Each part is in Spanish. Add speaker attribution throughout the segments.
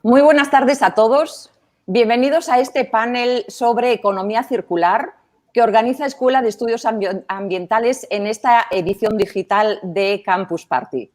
Speaker 1: Muy buenas tardes a todos. Bienvenidos a este panel sobre economía circular que organiza Escuela de Estudios Ambientales en esta edición digital de Campus Party.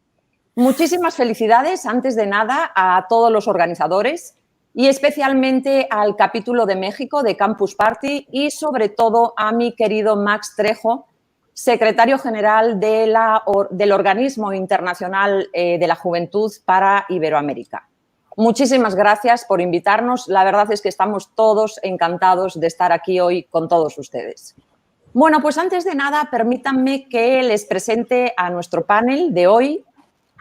Speaker 1: Muchísimas felicidades, antes de nada, a todos los organizadores y especialmente al capítulo de México de Campus Party y, sobre todo, a mi querido Max Trejo, secretario general del Organismo Internacional de la Juventud para Iberoamérica. Muchísimas gracias por invitarnos. La verdad es que estamos todos encantados de estar aquí hoy con todos ustedes. Bueno, pues antes de nada, permítanme que les presente a nuestro panel de hoy.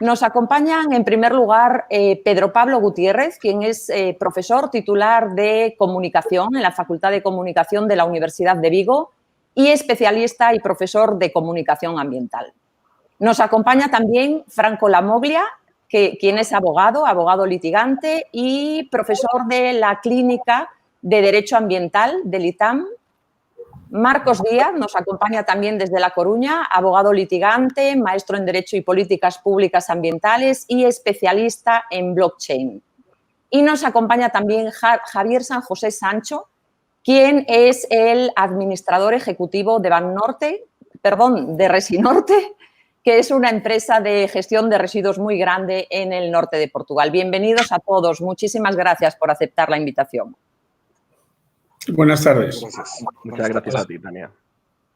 Speaker 1: Nos acompañan, en primer lugar, Pedro Pablo Gutiérrez, quien es profesor titular de Comunicación en la Facultad de Comunicación de la Universidad de Vigo y especialista y profesor de Comunicación Ambiental. Nos acompaña también Franco Lamoglia, quien es abogado litigante y profesor de la Clínica de Derecho Ambiental del ITAM. Marcos Díaz nos acompaña también desde La Coruña, abogado litigante, maestro en Derecho y Políticas Públicas Ambientales y especialista en blockchain. Y nos acompaña también Javier San José Sancho, quien es el administrador ejecutivo de de Resinorte, que es una empresa de gestión de residuos muy grande en el norte de Portugal. Bienvenidos a todos. Muchísimas gracias por aceptar la invitación.
Speaker 2: Buenas tardes.
Speaker 3: Muchas gracias a ti, Tania.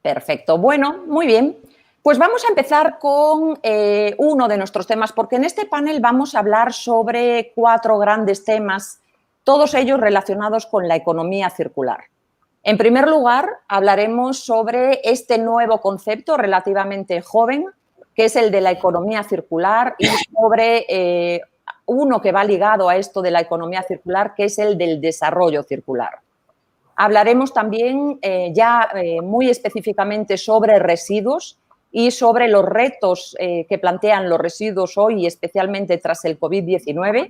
Speaker 1: Perfecto. Bueno, muy bien. Pues vamos a empezar con uno de nuestros temas, porque en este panel vamos a hablar sobre 4 grandes temas, todos ellos relacionados con la economía circular. En primer lugar, hablaremos sobre este nuevo concepto relativamente joven, que es el de la economía circular, y sobre uno que va ligado a esto de la economía circular, que es el del desarrollo circular. Hablaremos también muy específicamente sobre residuos y sobre los retos que plantean los residuos hoy, especialmente tras el COVID-19.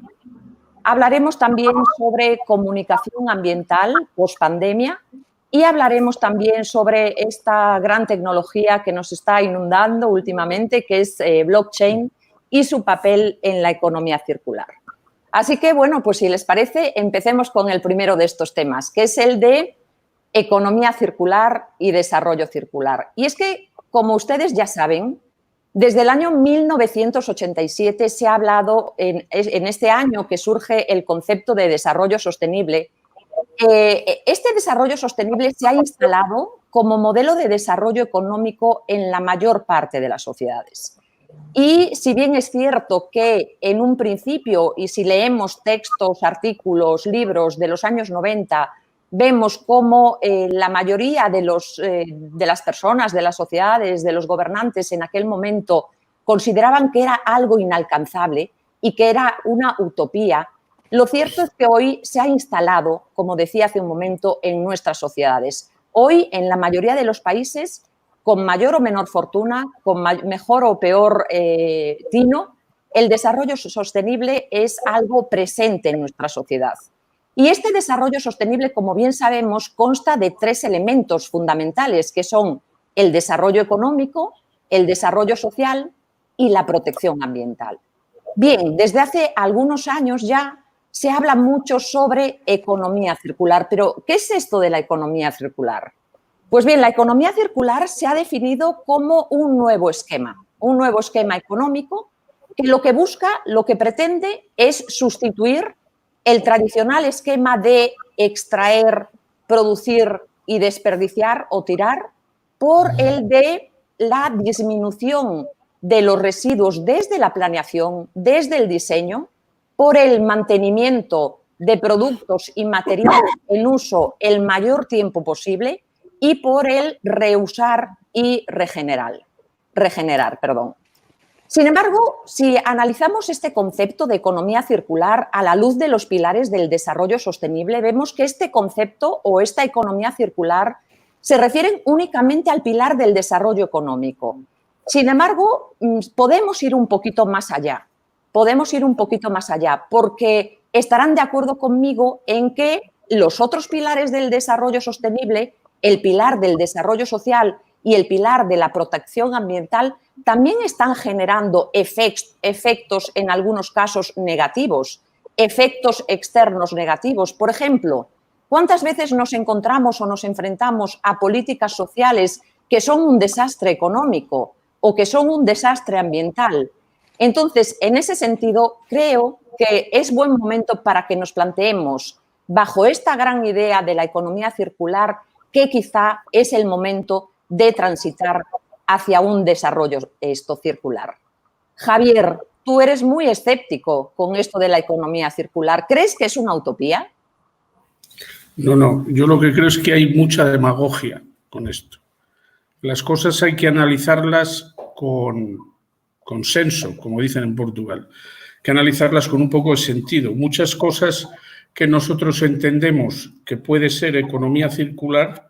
Speaker 1: Hablaremos también sobre comunicación ambiental pospandemia. Y hablaremos también sobre esta gran tecnología que nos está inundando últimamente, que es blockchain y su papel en la economía circular. Así que, bueno, pues si les parece, empecemos con el primero de estos temas, que es el de economía circular y desarrollo circular. Y es que, como ustedes ya saben, desde el año 1987 se ha hablado, en este año que surge el concepto de desarrollo sostenible. Este desarrollo sostenible se ha instalado como modelo de desarrollo económico en la mayor parte de las sociedades. Y si bien es cierto que en un principio, y si leemos textos, artículos, libros de los años 90, vemos cómo la mayoría de las personas, de las sociedades, de los gobernantes en aquel momento consideraban que era algo inalcanzable y que era una utopía, lo cierto es que hoy se ha instalado, como decía hace un momento, en nuestras sociedades. Hoy, en la mayoría de los países, con mayor o menor fortuna, con mejor o peor tino, el desarrollo sostenible es algo presente en nuestra sociedad. Y este desarrollo sostenible, como bien sabemos, consta de 3 elementos fundamentales, que son el desarrollo económico, el desarrollo social y la protección ambiental. Bien, desde hace algunos años ya se habla mucho sobre economía circular, pero ¿qué es esto de la economía circular? Pues bien, la economía circular se ha definido como un nuevo esquema económico que lo que busca, lo que pretende es sustituir el tradicional esquema de extraer, producir y desperdiciar o tirar por el de la disminución de los residuos desde la planeación, desde el diseño, por el mantenimiento de productos y materiales en uso el mayor tiempo posible y por el reusar y regenerar. Sin embargo, si analizamos este concepto de economía circular a la luz de los pilares del desarrollo sostenible, vemos que este concepto o esta economía circular se refieren únicamente al pilar del desarrollo económico. Sin embargo, podemos ir un poquito más allá. Porque estarán de acuerdo conmigo en que los otros pilares del desarrollo sostenible, el pilar del desarrollo social y el pilar de la protección ambiental, también están generando efectos en algunos casos negativos, efectos externos negativos. Por ejemplo, ¿cuántas veces nos encontramos o nos enfrentamos a políticas sociales que son un desastre económico o que son un desastre ambiental? Entonces, en ese sentido, creo que es buen momento para que nos planteemos, bajo esta gran idea de la economía circular, que quizá es el momento de transitar hacia un desarrollo circular. Javier, tú eres muy escéptico con esto de la economía circular. ¿Crees que es una utopía?
Speaker 2: No. Yo lo que creo es que hay mucha demagogia con esto. Las cosas hay que analizarlas con consenso, como dicen en Portugal. Hay que analizarlas con un poco de sentido. Muchas cosas que nosotros entendemos que puede ser economía circular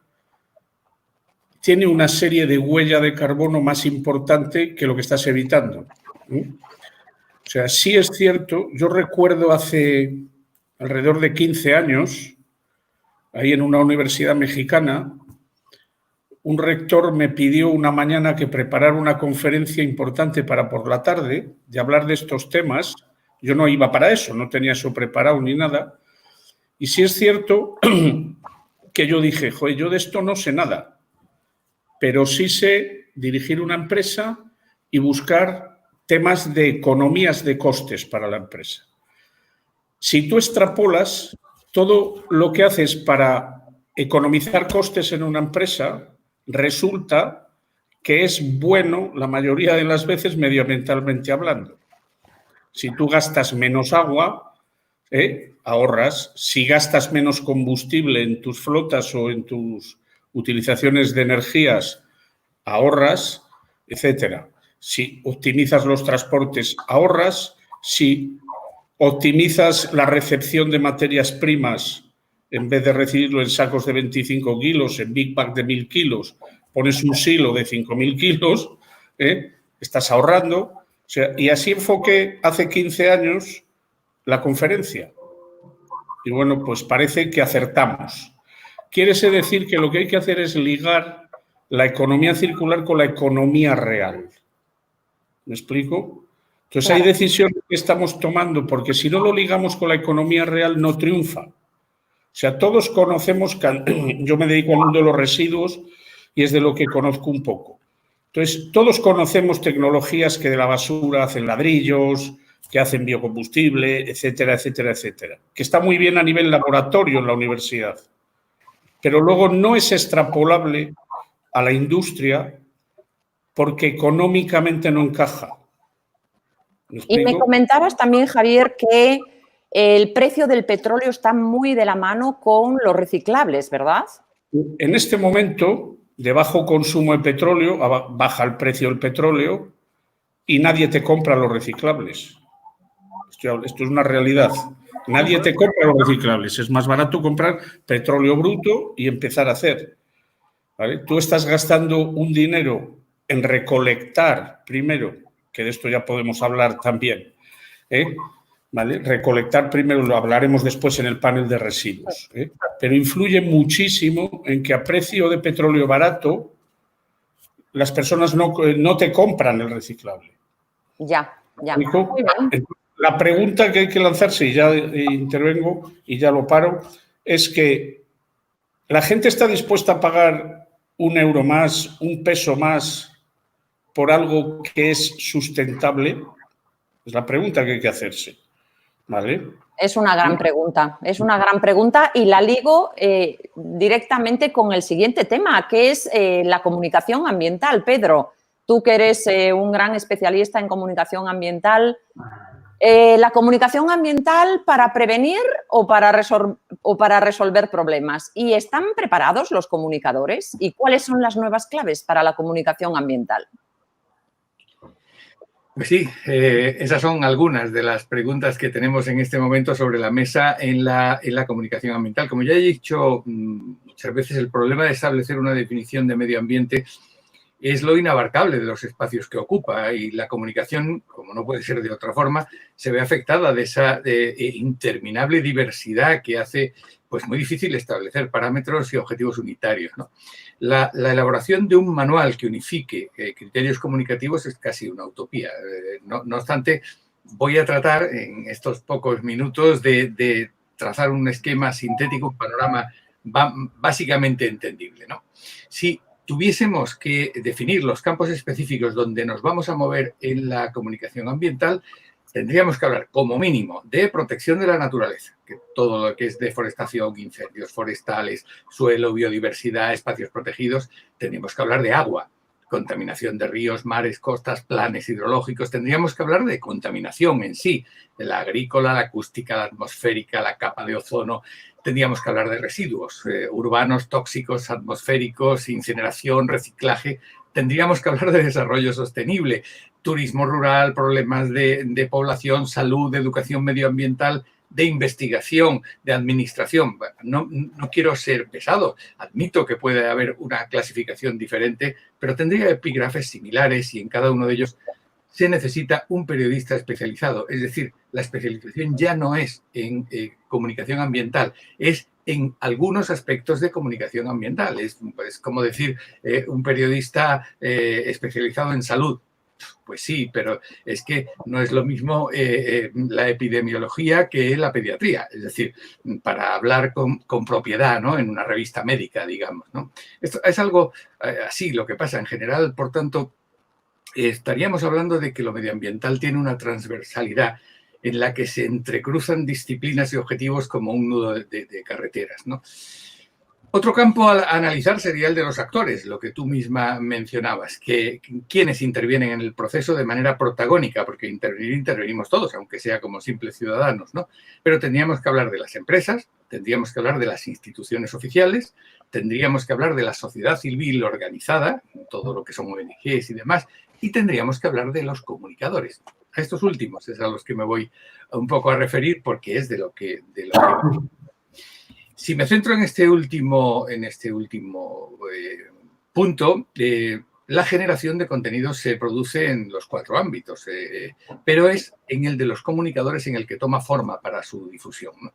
Speaker 2: tiene una serie de huella de carbono más importante que lo que estás evitando. O sea, sí es cierto, yo recuerdo hace alrededor de 15 años, ahí en una universidad mexicana, un rector me pidió una mañana que preparara una conferencia importante para por la tarde, de hablar de estos temas. Yo no iba para eso, no tenía eso preparado ni nada. Y sí es cierto que yo dije, joder, yo de esto no sé nada, pero sí sé dirigir una empresa y buscar temas de economías de costes para la empresa. Si tú extrapolas todo lo que haces para economizar costes en una empresa, resulta que es bueno la mayoría de las veces medioambientalmente hablando. Si tú gastas menos agua, ahorras. Si gastas menos combustible en tus flotas o en tus utilizaciones de energías, ahorras, etcétera. Si optimizas los transportes, ahorras. Si optimizas la recepción de materias primas, en vez de recibirlo en sacos de 25 kilos, en Big Bag de 1.000 kilos, pones un silo de 5.000 kilos, estás ahorrando. O sea, y así enfoqué hace 15 años la conferencia. Y bueno, pues parece que acertamos. Quiere decir que lo que hay que hacer es ligar la economía circular con la economía real. ¿Me explico? Entonces hay decisiones que estamos tomando porque si no lo ligamos con la economía real no triunfa. O sea, todos conocemos, yo me dedico al mundo de los residuos y es de lo que conozco un poco. Entonces, todos conocemos tecnologías que de la basura hacen ladrillos, que hacen biocombustible, etcétera, etcétera, etcétera. Que está muy bien a nivel laboratorio en la universidad. Pero luego no es extrapolable a la industria porque económicamente no encaja.
Speaker 1: Y me comentabas también, Javier, que el precio del petróleo está muy de la mano con los reciclables, ¿verdad?
Speaker 2: En este momento, de bajo consumo de petróleo, baja el precio del petróleo y nadie te compra los reciclables. Esto es una realidad. Nadie te compra los reciclables. Es más barato comprar petróleo bruto y empezar a hacer. ¿Vale? Tú estás gastando un dinero en recolectar primero, que de esto ya podemos hablar también, ¿vale? Recolectar primero, lo hablaremos después en el panel de residuos, pero influye muchísimo en que a precio de petróleo barato las personas no te compran el reciclable.
Speaker 1: Ya. Muy bien.
Speaker 2: La pregunta que hay que lanzarse, y ya intervengo y ya lo paro, es que la gente está dispuesta a pagar €1 más, $1 más por algo que es sustentable. Es la pregunta que hay que hacerse. ¿Vale?
Speaker 1: Es una gran pregunta y la ligo directamente con el siguiente tema, que es la comunicación ambiental. Pedro, tú que eres un gran especialista en comunicación ambiental, La comunicación ambiental para prevenir o para resolver problemas. ¿Y están preparados los comunicadores? ¿Y cuáles son las nuevas claves para la comunicación ambiental?
Speaker 4: Pues sí, esas son algunas de las preguntas que tenemos en este momento sobre la mesa en la comunicación ambiental. Como ya he dicho muchas veces, el problema de establecer una definición de medio ambiente es lo inabarcable de los espacios que ocupa, y la comunicación, como no puede ser de otra forma, se ve afectada de esa interminable diversidad que hace pues muy difícil establecer parámetros y objetivos unitarios, ¿no? La elaboración de un manual que unifique criterios comunicativos es casi una utopía. No obstante, voy a tratar en estos pocos minutos de trazar un esquema sintético, un panorama básicamente entendible, ¿no? Si tuviésemos que definir los campos específicos donde nos vamos a mover en la comunicación ambiental, tendríamos que hablar, como mínimo, de protección de la naturaleza, que todo lo que es deforestación, incendios forestales, suelo, biodiversidad, espacios protegidos. Tendríamos que hablar de agua, contaminación de ríos, mares, costas, planes hidrológicos. Tendríamos que hablar de contaminación en sí, de la agrícola, la acústica, la atmosférica, la capa de ozono. Tendríamos que hablar de residuos urbanos, tóxicos, atmosféricos, incineración, reciclaje. Tendríamos que hablar de desarrollo sostenible, turismo rural, problemas de población, salud, de educación medioambiental, de investigación, de administración. No quiero ser pesado, admito que puede haber una clasificación diferente, pero tendría epígrafes similares y en cada uno de ellos se necesita un periodista especializado. Es decir, la especialización ya no es en comunicación ambiental, es en algunos aspectos de comunicación ambiental. Es como decir un periodista especializado en salud. Pues sí, pero es que no es lo mismo la epidemiología que la pediatría. Es decir, para hablar con propiedad, ¿no? En una revista médica, digamos, ¿no? Esto es algo así lo que pasa en general. Por tanto, estaríamos hablando de que lo medioambiental tiene una transversalidad en la que se entrecruzan disciplinas y objetivos como un nudo de carreteras, ¿no? Otro campo a analizar sería el de los actores, lo que tú misma mencionabas, que quienes intervienen en el proceso de manera protagónica, porque intervenimos todos, aunque sea como simples ciudadanos, ¿no? Pero tendríamos que hablar de las empresas, tendríamos que hablar de las instituciones oficiales, tendríamos que hablar de la sociedad civil organizada, todo lo que son ONGs y demás, y tendríamos que hablar de los comunicadores. A estos últimos es a los que me voy un poco a referir porque es de lo que Si me centro en este último punto, la generación de contenidos se produce en los 4 ámbitos, pero es en el de los comunicadores en el que toma forma para su difusión, ¿no?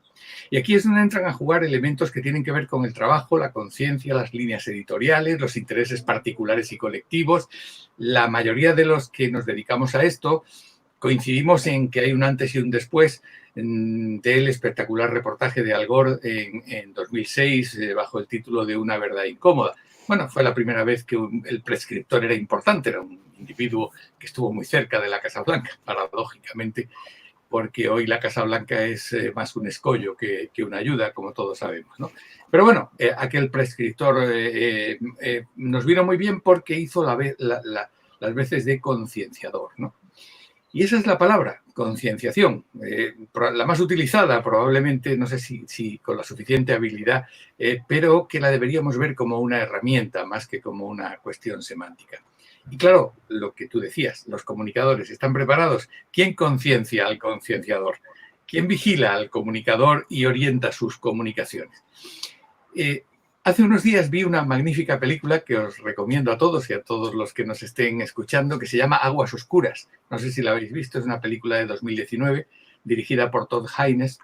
Speaker 4: Y aquí es donde entran a jugar elementos que tienen que ver con el trabajo, la conciencia, las líneas editoriales, los intereses particulares y colectivos. La mayoría de los que nos dedicamos a esto coincidimos en que hay un antes y un después del espectacular reportaje de Al Gore en 2006 bajo el título de Una verdad incómoda. Bueno, fue la primera vez que el prescriptor era importante, era un individuo que estuvo muy cerca de la Casa Blanca, paradójicamente, porque hoy la Casa Blanca es más un escollo que una ayuda, como todos sabemos, ¿no? Pero bueno, aquel prescriptor nos vino muy bien porque hizo las veces de concienciador, ¿no? Y esa es la palabra, concienciación, la más utilizada probablemente, no sé si con la suficiente habilidad, pero que la deberíamos ver como una herramienta más que como una cuestión semántica. Y claro, lo que tú decías, los comunicadores están preparados. ¿Quién conciencia al concienciador? ¿Quién vigila al comunicador y orienta sus comunicaciones? Hace unos días vi una magnífica película que os recomiendo a todos y a todos los que nos estén escuchando, que se llama Aguas Oscuras. No sé si la habéis visto, es una película de 2019 dirigida por Todd Haynes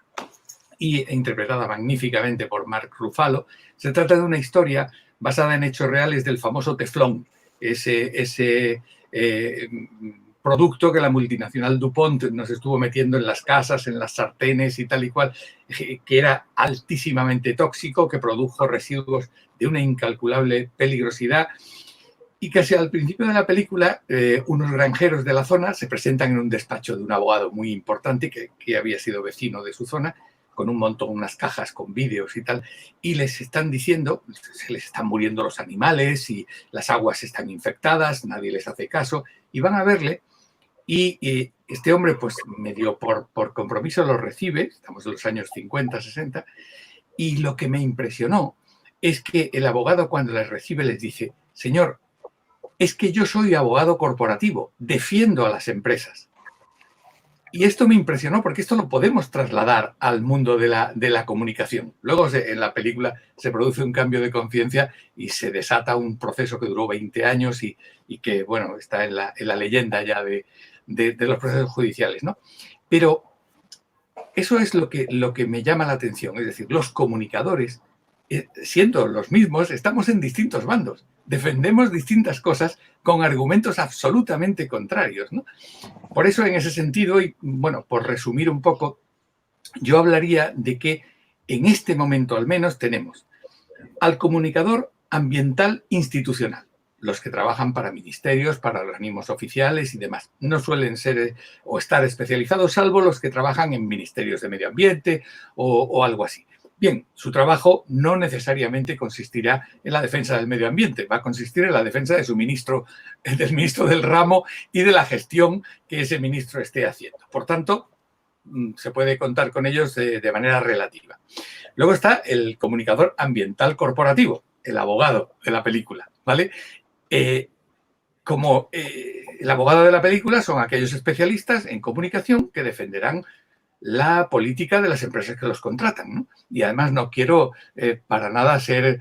Speaker 4: e interpretada magníficamente por Mark Ruffalo. Se trata de una historia basada en hechos reales del famoso teflón, ese producto que la multinacional DuPont nos estuvo metiendo en las casas, en las sartenes y tal y cual, que era altísimamente tóxico, que produjo residuos de una incalculable peligrosidad. Y casi al principio de la película, unos granjeros de la zona se presentan en un despacho de un abogado muy importante que había sido vecino de su zona, con un montón, unas cajas con vídeos y tal, y les están diciendo, se les están muriendo los animales y las aguas están infectadas, nadie les hace caso, y van a verle y este hombre, pues medio por compromiso lo recibe, estamos en los años 50, 60, y lo que me impresionó es que el abogado cuando les recibe les dice, señor, es que yo soy abogado corporativo, defiendo a las empresas. Y esto me impresionó porque esto lo podemos trasladar al mundo de la comunicación. Luego en la película se produce un cambio de conciencia y se desata un proceso que duró 20 años y que, bueno, está en la leyenda ya de los procesos judiciales, ¿no? Pero eso es lo que me llama la atención. Es decir, los comunicadores, siendo los mismos, estamos en distintos bandos. Defendemos distintas cosas con argumentos absolutamente contrarios, ¿no? Por eso, en ese sentido, y bueno, por resumir un poco, yo hablaría de que en este momento al menos tenemos al comunicador ambiental institucional, los que trabajan para ministerios, para organismos oficiales y demás. No suelen ser o estar especializados, salvo los que trabajan en ministerios de medio ambiente o algo así. Bien, su trabajo no necesariamente consistirá en la defensa del medio ambiente, va a consistir en la defensa de su ministro, del ministro del ramo y de la gestión que ese ministro esté haciendo. Por tanto, se puede contar con ellos de manera relativa. Luego está el comunicador ambiental corporativo, el abogado de la película, ¿vale? El abogado de la película son aquellos especialistas en comunicación que defenderán la política de las empresas que los contratan, ¿no? Y además no quiero para nada ser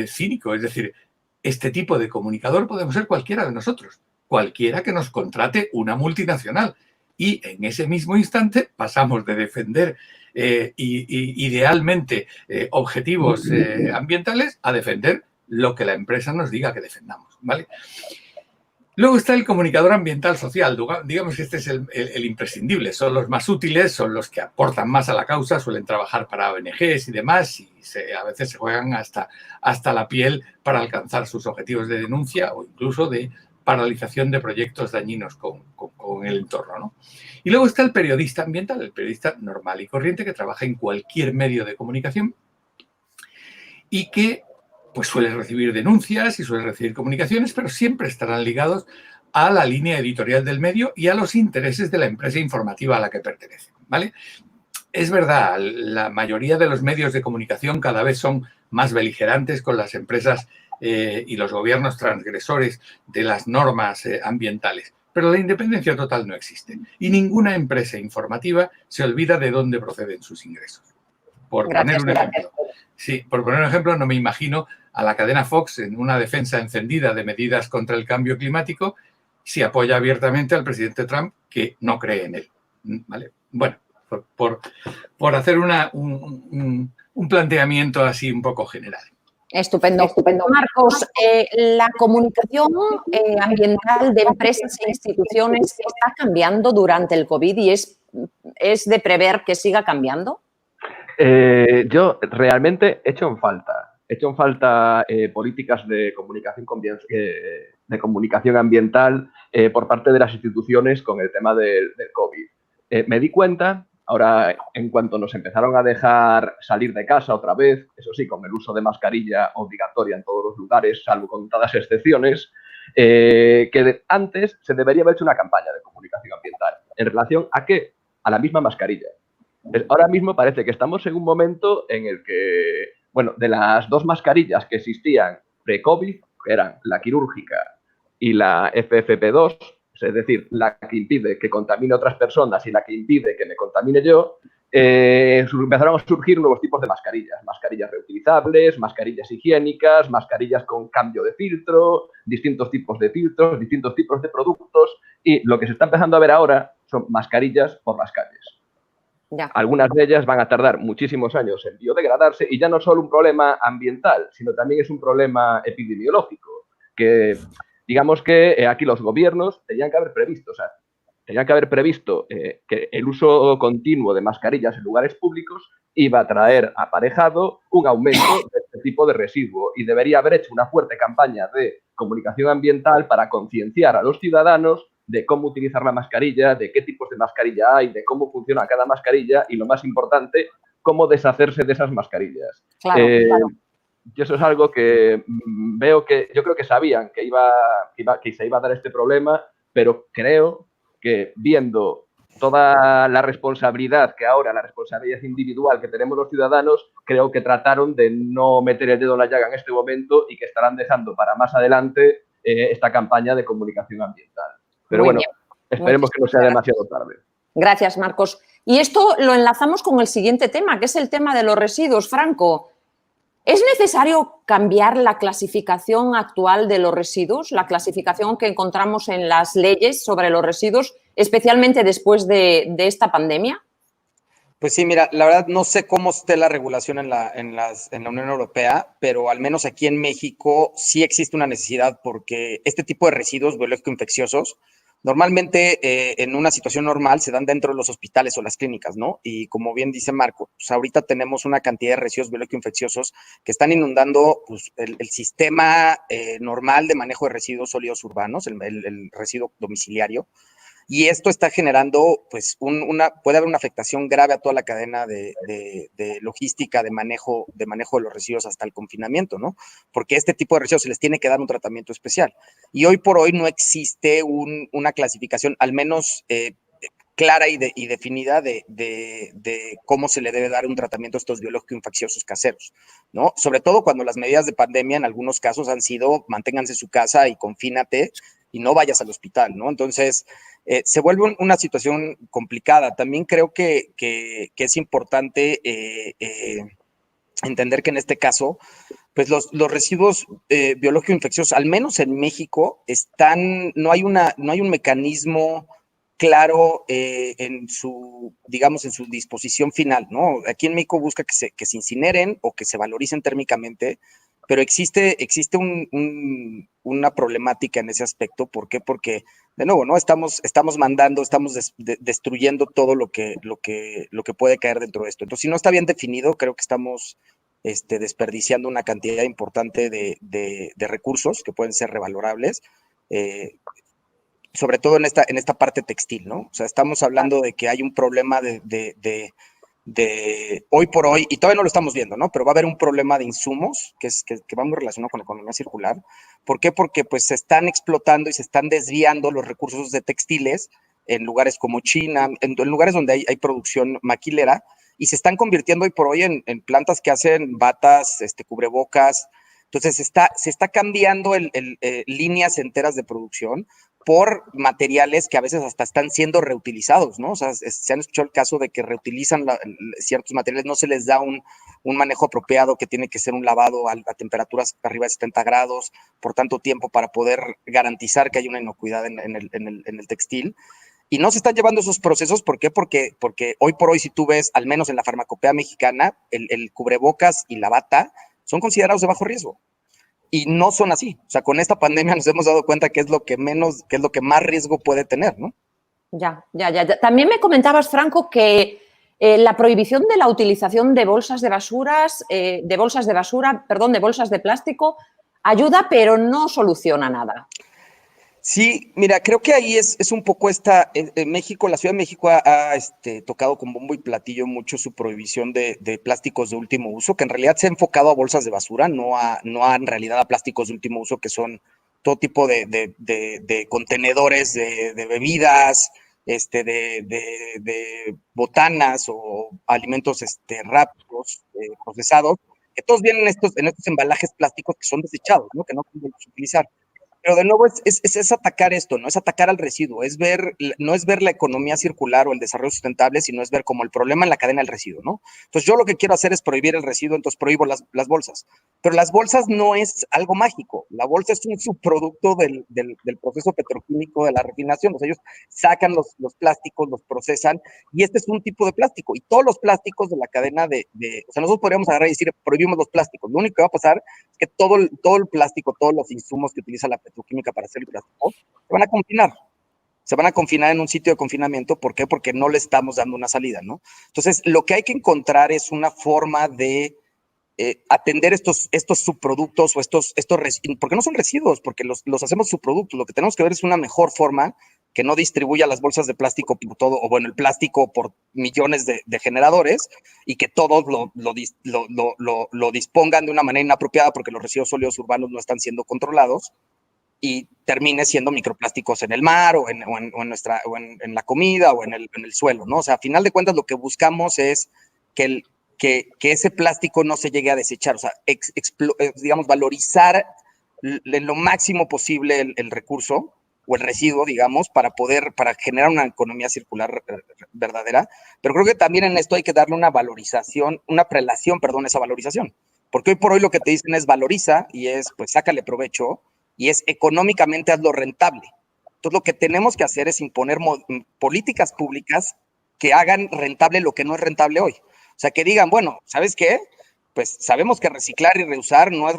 Speaker 4: cínico, es decir, este tipo de comunicador podemos ser cualquiera de nosotros, cualquiera que nos contrate una multinacional. Y en ese mismo instante pasamos de defender idealmente objetivos ambientales a defender lo que la empresa nos diga que defendamos, ¿vale? Luego está el comunicador ambiental social. Digamos que este es el imprescindible. Son los más útiles, son los que aportan más a la causa, suelen trabajar para ONGs y demás y a veces se juegan hasta la piel para alcanzar sus objetivos de denuncia o incluso de paralización de proyectos dañinos con el entorno, ¿no? Y luego está el periodista ambiental, el periodista normal y corriente que trabaja en cualquier medio de comunicación y que pues suele recibir denuncias y suele recibir comunicaciones, pero siempre estarán ligados a la línea editorial del medio y a los intereses de la empresa informativa a la que pertenece, ¿vale? Es verdad, la mayoría de los medios de comunicación cada vez son más beligerantes con las empresas y los gobiernos transgresores de las normas ambientales, pero la independencia total no existe y ninguna empresa informativa se olvida de dónde proceden sus ingresos. Por poner un ejemplo. Sí, por poner un ejemplo, no me imagino a la cadena Fox en una defensa encendida de medidas contra el cambio climático si apoya abiertamente al presidente Trump que no cree en él, ¿vale? Bueno, por hacer un planteamiento así un poco general.
Speaker 1: Estupendo. Marcos, la comunicación ambiental de empresas e instituciones está cambiando durante el COVID y es de prever que siga cambiando.
Speaker 3: Yo realmente echo en falta políticas de comunicación ambiental por parte de las instituciones con el tema del COVID. Me di cuenta, ahora en cuanto nos empezaron a dejar salir de casa otra vez, eso sí, con el uso de mascarilla obligatoria en todos los lugares, salvo contadas excepciones, que antes se debería haber hecho una campaña de comunicación ambiental. ¿En relación a qué? A la misma mascarilla. Ahora mismo parece que estamos en un momento en el que, bueno, de las dos mascarillas que existían pre-COVID, que eran la quirúrgica y la FFP2, es decir, la que impide que contamine a otras personas y la que impide que me contamine yo, empezaron a surgir nuevos tipos de mascarillas reutilizables, mascarillas higiénicas, mascarillas con cambio de filtro, distintos tipos de filtros, distintos tipos de productos y lo que se está empezando a ver ahora son mascarillas por las calles. Ya. Algunas de ellas van a tardar muchísimos años en biodegradarse y ya no solo un problema ambiental, sino también es un problema epidemiológico, que digamos que aquí los gobiernos tenían que haber previsto, que el uso continuo de mascarillas en lugares públicos iba a traer aparejado un aumento de este tipo de residuo y debería haber hecho una fuerte campaña de comunicación ambiental para concienciar a los ciudadanos de cómo utilizar la mascarilla, de qué tipos de mascarilla hay, de cómo funciona cada mascarilla y, lo más importante, cómo deshacerse de esas mascarillas. Claro. Y eso es algo que veo que yo creo que sabían que se iba a dar este problema, pero creo que viendo toda la responsabilidad la responsabilidad individual que tenemos los ciudadanos, creo que trataron de no meter el dedo en la llaga en este momento y que estarán dejando para más adelante esta campaña de comunicación ambiental. Pero bueno, esperemos que no sea demasiado tarde.
Speaker 1: Gracias, Marcos. Y esto lo enlazamos con el siguiente tema, que es el tema de los residuos. Franco, ¿es necesario cambiar la clasificación actual de los residuos, la clasificación que encontramos en las leyes sobre los residuos, especialmente después de esta pandemia?
Speaker 5: Pues sí, mira, la verdad no sé cómo esté la regulación en la Unión Europea, pero al menos aquí en México sí existe una necesidad porque este tipo de residuos biológico-infecciosos normalmente en una situación normal se dan dentro de los hospitales o las clínicas, ¿no? Y como bien dice Marco, pues ahorita tenemos una cantidad de residuos biológico-infecciosos que están inundando pues, el sistema normal de manejo de residuos sólidos urbanos, el residuo domiciliario. Y esto está generando, pues, puede haber una afectación grave a toda la cadena de logística, de manejo de los residuos hasta el confinamiento, ¿no? Porque este tipo de residuos se les tiene que dar un tratamiento especial. Y hoy por hoy no existe una clasificación, al menos clara y definida de cómo se le debe dar un tratamiento a estos biológico-infecciosos caseros, ¿no? Sobre todo cuando las medidas de pandemia en algunos casos han sido manténganse en su casa y confínate y no vayas al hospital, ¿no? Entonces, se vuelve una situación complicada. También creo que es importante entender que en este caso, pues los residuos biológico-infecciosos, al menos en México, no hay un mecanismo claro en su disposición final, ¿no? Aquí en México busca que se incineren o que se valoricen térmicamente, pero existe una problemática en ese aspecto. ¿Por qué? Porque, de nuevo, ¿no? Estamos destruyendo todo lo que puede caer dentro de esto. Entonces, si no está bien definido, creo que estamos desperdiciando una cantidad importante de recursos que pueden ser revalorables, sobre todo en esta parte textil, ¿no? O sea, estamos hablando de que hay un problema de hoy por hoy, y todavía no lo estamos viendo, ¿no? Pero va a haber un problema de insumos que va muy relacionado con la economía circular. ¿Por qué? Porque pues se están explotando y se están desviando los recursos de textiles en lugares como China, en lugares donde hay producción maquilera, y se están convirtiendo hoy por hoy en plantas que hacen batas, cubrebocas. Entonces se está cambiando líneas enteras de producción por materiales que a veces hasta están siendo reutilizados, ¿no? O sea, se han escuchado el caso de que reutilizan ciertos materiales, no se les da un manejo apropiado, que tiene que ser un lavado a temperaturas arriba de 70 grados por tanto tiempo para poder garantizar que hay una inocuidad en el textil. Y no se están llevando esos procesos. ¿Por qué? Porque hoy por hoy, si tú ves, al menos en la farmacopea mexicana, el cubrebocas y la bata son considerados de bajo riesgo. Y no son así. O sea, con esta pandemia nos hemos dado cuenta que es lo que más riesgo puede tener, ¿no?
Speaker 1: Ya. También me comentabas, Franco, que la prohibición de la utilización de bolsas de bolsas de plástico ayuda, pero no soluciona nada.
Speaker 5: Sí, mira, creo que ahí es un poco México, la Ciudad de México ha tocado con bombo y platillo mucho su prohibición de plásticos de último uso, que en realidad se ha enfocado a bolsas de basura, no en realidad a plásticos de último uso, que son todo tipo de contenedores de bebidas, de botanas o alimentos rápidos, procesados, que todos vienen en estos embalajes plásticos que son desechados, ¿no? Que no podemos utilizar. Pero de nuevo es atacar esto, ¿no? Es atacar al residuo, no es ver la economía circular o el desarrollo sustentable, sino es ver como el problema en la cadena del residuo, ¿no? Entonces yo lo que quiero hacer es prohibir el residuo, entonces prohíbo las bolsas. Pero las bolsas no es algo mágico, la bolsa es un subproducto del proceso petroquímico de la refinación. O sea, ellos sacan los plásticos, los procesan, y este es un tipo de plástico. Y todos los plásticos de la cadena o sea, nosotros podríamos agarrar y decir, prohibimos los plásticos. Lo único que va a pasar es que todo el plástico, todos los insumos que utiliza la petroquímica para hacer el plástico, se van a confinar en un sitio de confinamiento. ¿Por qué? Porque no le estamos dando una salida, ¿no? Entonces, lo que hay que encontrar es una forma de atender estos subproductos o porque no son residuos, porque los hacemos subproductos. Lo que tenemos que ver es una mejor forma que no distribuya las bolsas de plástico por todo, o bueno, el plástico por millones de generadores, y que todos lo dispongan de una manera inapropiada porque los residuos sólidos urbanos no están siendo controlados. y termine siendo microplásticos en el mar o en la comida o en el suelo, ¿no? O sea, a final de cuentas lo que buscamos es que ese plástico no se llegue a desechar, o sea, digamos, valorizar en lo máximo posible el recurso o el residuo, digamos, para generar una economía circular verdadera. Pero creo que también en esto hay que darle una valorización, una prelación, perdón, esa valorización. Porque hoy por hoy lo que te dicen es valoriza y es, pues, sácale provecho y es económicamente hazlo rentable. Entonces, lo que tenemos que hacer es imponer políticas públicas que hagan rentable lo que no es rentable hoy. O sea, que digan, bueno, ¿sabes qué? Pues sabemos que reciclar y reusar no es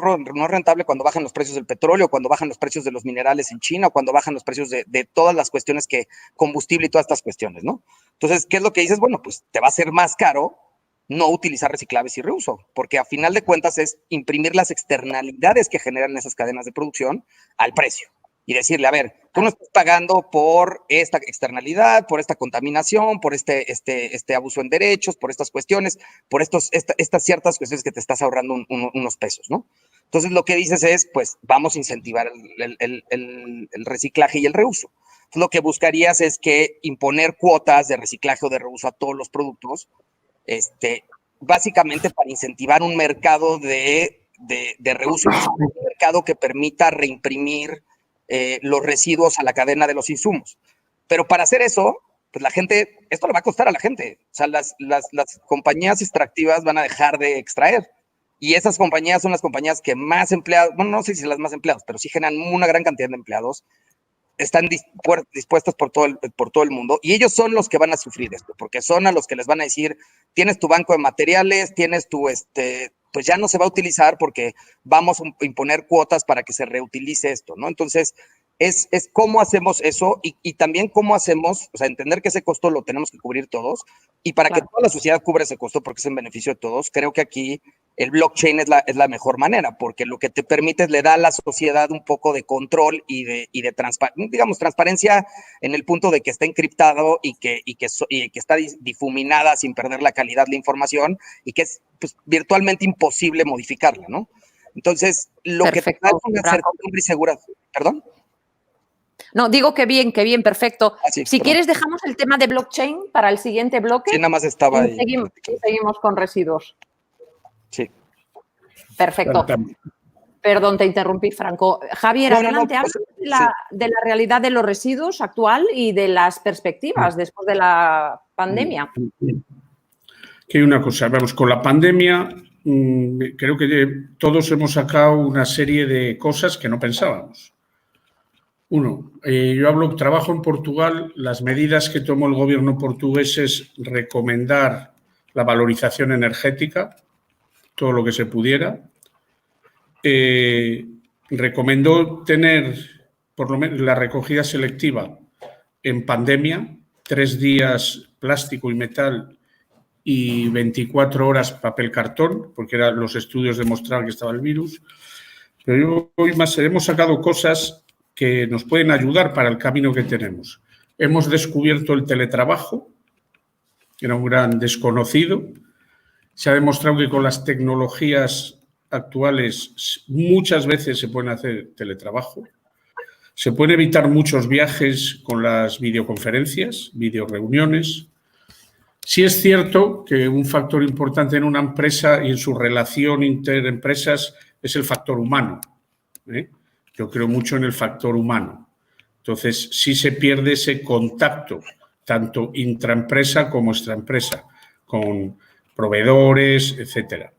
Speaker 5: rentable cuando bajan los precios del petróleo, cuando bajan los precios de los minerales en China, o cuando bajan los precios de todas las cuestiones combustible y todas estas cuestiones, ¿no? Entonces, ¿qué es lo que dices? Bueno, pues te va a ser más caro no utilizar reciclables y reuso, porque a final de cuentas es imprimir las externalidades que generan esas cadenas de producción al precio. Y decirle, a ver, tú no estás pagando por esta externalidad, por esta contaminación, por este abuso en derechos, por estas cuestiones, por estas ciertas cuestiones que te estás ahorrando unos pesos, ¿no? Entonces, lo que dices es, pues, vamos a incentivar el reciclaje y el reuso. Entonces, lo que buscarías es que imponer cuotas de reciclaje o de reuso a todos los productos, básicamente para incentivar un mercado de reuso, un mercado que permita reimprimir los residuos a la cadena de los insumos. Pero para hacer eso, pues la gente, esto le va a costar a la gente. O sea, las compañías extractivas van a dejar de extraer. Y esas compañías son las compañías que más empleados, bueno, no sé si las más empleados, pero sí generan una gran cantidad de empleados, están dispuestas por todo el mundo, y ellos son los que van a sufrir esto, porque son a los que les van a decir, tienes tu banco de materiales, tienes tu, pues ya no se va a utilizar porque vamos a imponer cuotas para que se reutilice esto, ¿no? Entonces, es cómo hacemos eso y también cómo hacemos, o sea, entender que ese costo lo tenemos que cubrir todos, y para que toda la sociedad cubra ese costo, porque es en beneficio de todos, creo que aquí el blockchain es la mejor manera, porque lo que te permite es le da a la sociedad un poco de control y de transparencia en el punto de que está encriptado y que está difuminada sin perder la calidad de la información y que es, pues, virtualmente imposible modificarla, ¿no? Entonces, lo
Speaker 1: Perfecto,
Speaker 5: que te da es una certidumbre y seguridad. ¿Perdón?
Speaker 1: No, digo que bien, perfecto.
Speaker 5: Sí,
Speaker 1: Si
Speaker 5: perdón.
Speaker 1: quieres, dejamos el tema de blockchain para el siguiente bloque.
Speaker 5: Sí, nada más estaba ahí.
Speaker 1: Seguimos con residuos.
Speaker 5: Sí.
Speaker 1: Perfecto. Perdón, te interrumpí, Franco. Javier, adelante, habla de la realidad de los residuos actual y de las perspectivas después de la pandemia.
Speaker 2: Que hay una cosa, vamos, con la pandemia creo que todos hemos sacado una serie de cosas que no pensábamos. Uno, trabajo en Portugal, las medidas que tomó el gobierno portugués es recomendar la valorización energética, todo lo que se pudiera. Recomendó tener por lo menos la recogida selectiva en pandemia, 3 días plástico y metal y 24 horas papel cartón, porque los estudios demostraban que estaba el virus. Pero hoy más hemos sacado cosas que nos pueden ayudar para el camino que tenemos. Hemos descubierto el teletrabajo, que era un gran desconocido. Se ha demostrado que con las tecnologías actuales muchas veces se pueden hacer teletrabajo. Se pueden evitar muchos viajes con las videoconferencias, videoreuniones. Sí es cierto que un factor importante en una empresa y en su relación interempresas es el factor humano. Yo creo mucho en el factor humano. Entonces, sí se pierde ese contacto, tanto intraempresa como extraempresa, con proveedores, etcétera.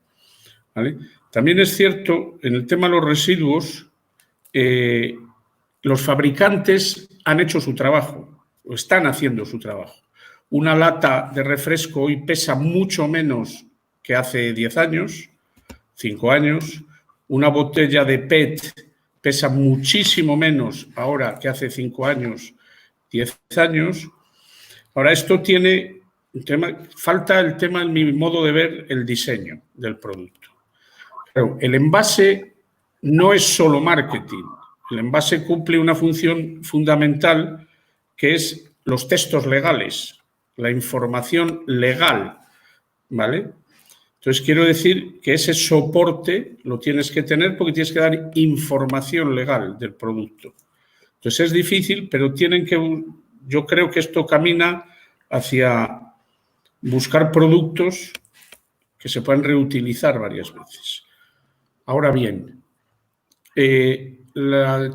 Speaker 2: ¿Vale? También es cierto, en el tema de los residuos, los fabricantes han hecho su trabajo, o están haciendo su trabajo. Una lata de refresco hoy pesa mucho menos que hace 10 años, 5 años. Una botella de PET pesa muchísimo menos ahora que hace 5 años, 10 años. Ahora, esto tiene un tema, falta el tema, en mi modo de ver, el diseño del producto. Pero el envase no es solo marketing. El envase cumple una función fundamental que es los textos legales, la información legal, ¿vale? Entonces, quiero decir que ese soporte lo tienes que tener porque tienes que dar información legal del producto. Entonces, es difícil, pero yo creo que esto camina hacia buscar productos que se puedan reutilizar varias veces. Ahora bien,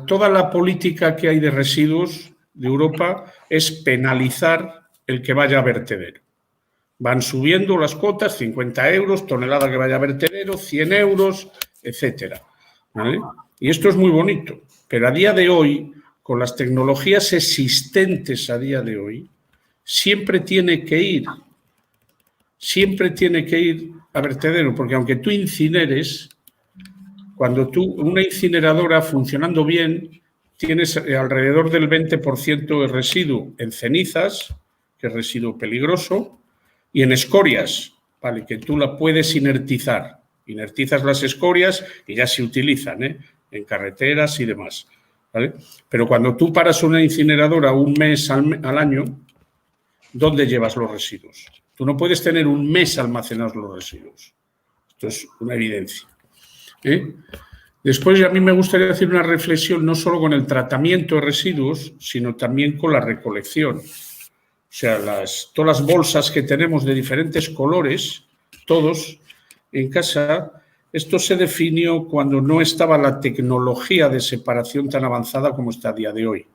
Speaker 2: toda la política que hay de residuos de Europa es penalizar el que vaya a vertedero. Van subiendo las cuotas, 50 euros, tonelada que vaya a vertedero, 100 euros, etcétera, ¿vale? Y esto es muy bonito, pero a día de hoy, con las tecnologías existentes a día de hoy, siempre tiene que ir a vertedero, porque aunque tú incineres, cuando una incineradora funcionando bien, tienes alrededor del 20% de residuo en cenizas, que es residuo peligroso, y en escorias, ¿vale? Que tú la puedes inertizar. Inertizas las escorias y ya se utilizan, en carreteras y demás, ¿vale? Pero cuando tú paras una incineradora un mes al año, ¿dónde llevas los residuos? Tú no puedes tener un mes almacenados los residuos. Esto es una evidencia. Después, a mí me gustaría hacer una reflexión no solo con el tratamiento de residuos, sino también con la recolección. O sea, todas las bolsas que tenemos de diferentes colores, todos en casa, esto se definió cuando no estaba la tecnología de separación tan avanzada como está a día de hoy.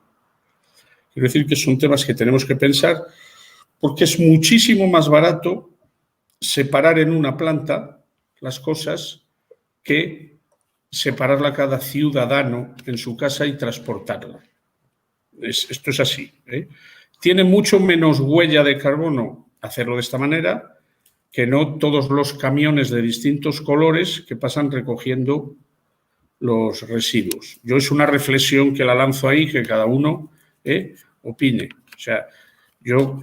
Speaker 2: Quiero decir que son temas que tenemos que pensar porque es muchísimo más barato separar en una planta las cosas que separarla cada ciudadano en su casa y transportarla. Esto es así, Tiene mucho menos huella de carbono hacerlo de esta manera que no todos los camiones de distintos colores que pasan recogiendo los residuos. Yo es una reflexión que la lanzo ahí, que cada uno opine. O sea, yo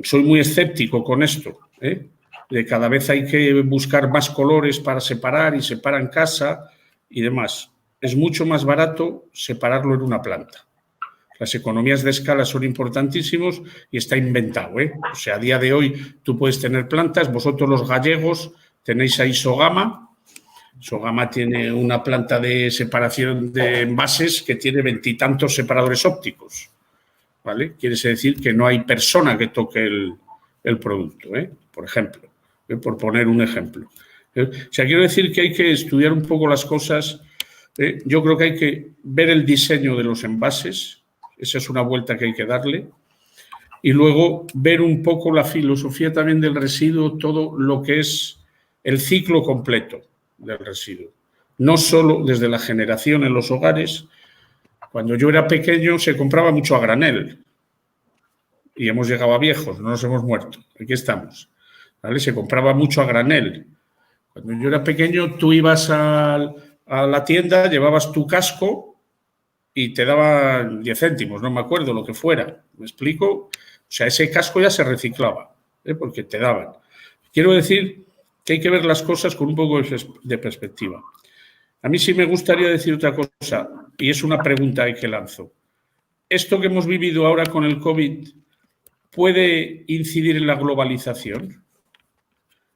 Speaker 2: soy muy escéptico con esto, de cada vez hay que buscar más colores para separar y separar en casa y demás. Es mucho más barato separarlo en una planta. Las economías de escala son importantísimos y está inventado, O sea, a día de hoy tú puedes tener plantas. Vosotros los gallegos tenéis ahí Sogama. Sogama tiene una planta de separación de envases que tiene 20 y tantos separadores ópticos, ¿vale? Quiere decir que no hay persona que toque el producto, por ejemplo, por poner un ejemplo. O sea, quiero decir que hay que estudiar un poco las cosas. Yo creo que hay que ver el diseño de los envases. Esa es una vuelta que hay que darle. Y luego ver un poco la filosofía también del residuo, todo lo que es el ciclo completo del residuo. No solo desde la generación en los hogares. Cuando yo era pequeño se compraba mucho a granel. Y hemos llegado a viejos, no nos hemos muerto. Aquí estamos, ¿vale? Se compraba mucho a granel. Cuando yo era pequeño tú ibas a la tienda, llevabas tu casco y te daban 10 céntimos, no me acuerdo lo que fuera. ¿Me explico? O sea, ese casco ya se reciclaba, porque te daban. Quiero decir que hay que ver las cosas con un poco de perspectiva. A mí sí me gustaría decir otra cosa, y es una pregunta que lanzo. ¿Esto que hemos vivido ahora con el COVID puede incidir en la globalización?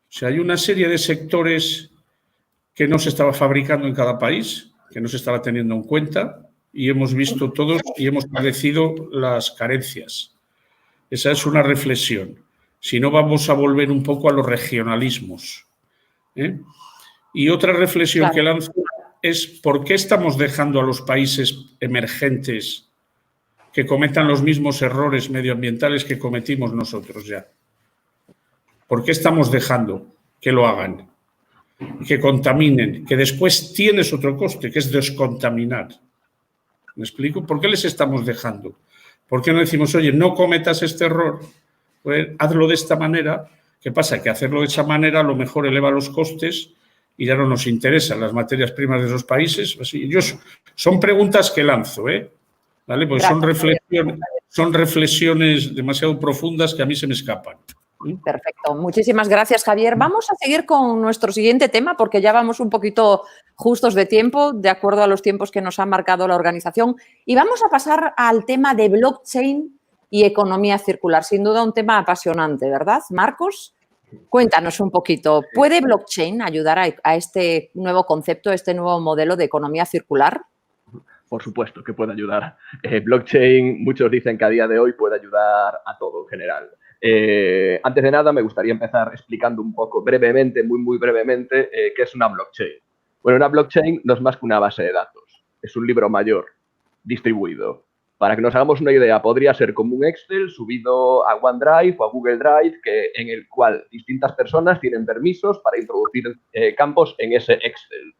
Speaker 2: O sea, hay una serie de sectores que no se estaba fabricando en cada país, que no se estaba teniendo en cuenta, y hemos visto todos y hemos padecido las carencias. Esa es una reflexión. Si no, vamos a volver un poco a los regionalismos. Y otra reflexión que lanzo es ¿por qué estamos dejando a los países emergentes que cometan los mismos errores medioambientales que cometimos nosotros ya? ¿Por qué estamos dejando que lo hagan? Que contaminen, que después tienes otro coste, que es descontaminar. ¿Me explico? ¿Por qué les estamos dejando? ¿Por qué no decimos, oye, no cometas este error? Pues hazlo de esta manera. ¿Qué pasa? Que hacerlo de esa manera a lo mejor eleva los costes y ya no nos interesan las materias primas de esos países. Así, son preguntas que lanzo, ¿vale? Pues son reflexiones demasiado profundas que a mí se me escapan.
Speaker 1: Perfecto. Muchísimas gracias, Javier. Vamos a seguir con nuestro siguiente tema porque ya vamos un poquito justos de tiempo, de acuerdo a los tiempos que nos ha marcado la organización. Y vamos a pasar al tema de blockchain y economía circular. Sin duda un tema apasionante, ¿verdad, Marcos? Cuéntanos un poquito, ¿puede blockchain ayudar a este nuevo concepto, a este nuevo modelo de economía circular?
Speaker 3: Por supuesto que puede ayudar. Blockchain, muchos dicen que a día de hoy puede ayudar a todo en general. Antes de nada, me gustaría empezar explicando un poco brevemente, muy brevemente, qué es una blockchain. Bueno, una blockchain no es más que una base de datos. Es un libro mayor distribuido. Para que nos hagamos una idea, podría ser como un Excel subido a OneDrive o a Google Drive, en el cual distintas personas tienen permisos para introducir campos en ese Excel.